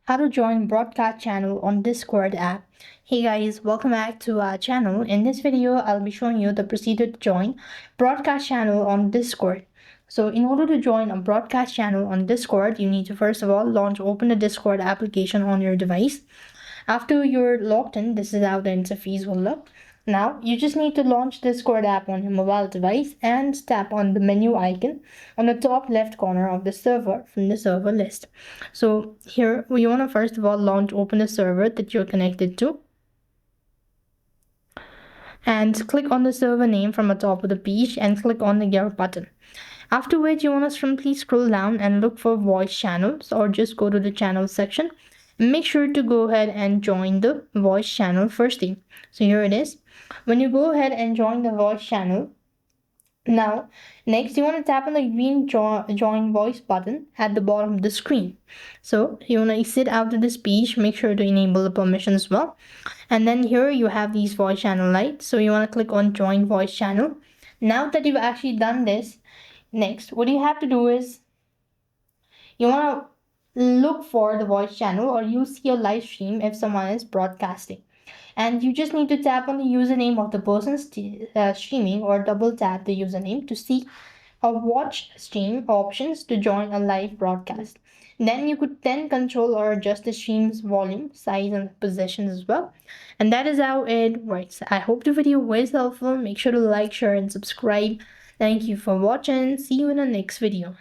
How to join broadcast channel on Discord app. Hey guys, welcome back to our channel. In this video, I'll be showing you the procedure to join broadcast channel on Discord. So in order to join a broadcast channel on Discord, you need to first of all open the Discord application on your device. After you're logged in, this is how the interface will look. Now, you just need to launch Discord app on your mobile device and tap on the menu icon on the top left corner of the server from the server list. So here, you want to first of all open the server that you're connected to and click on the server name from the top of the page and click on the gear button. After which, you want to simply scroll down and look for voice channels or just go to the channel section. Make sure to go ahead and join the voice channel firstly. So here it is. When you go ahead and join the voice channel, now next you want to tap on the green join voice button at the bottom of the screen. So you want to exit out of this page, make sure to enable the permission as well. And then here you have these voice channel lights. So you want to click on join voice channel. Now that you've actually done this, next what you have to do is you want to look for the voice channel or you see a live stream if someone is broadcasting, and you just need to tap on the username of the person streaming or double tap the username to see or watch stream options to join a live broadcast. Then you could control or adjust the stream's volume, size and positions as well. And that is how it works. I hope the video was helpful. Make sure to like, share and subscribe. Thank you for watching. See you in the next video.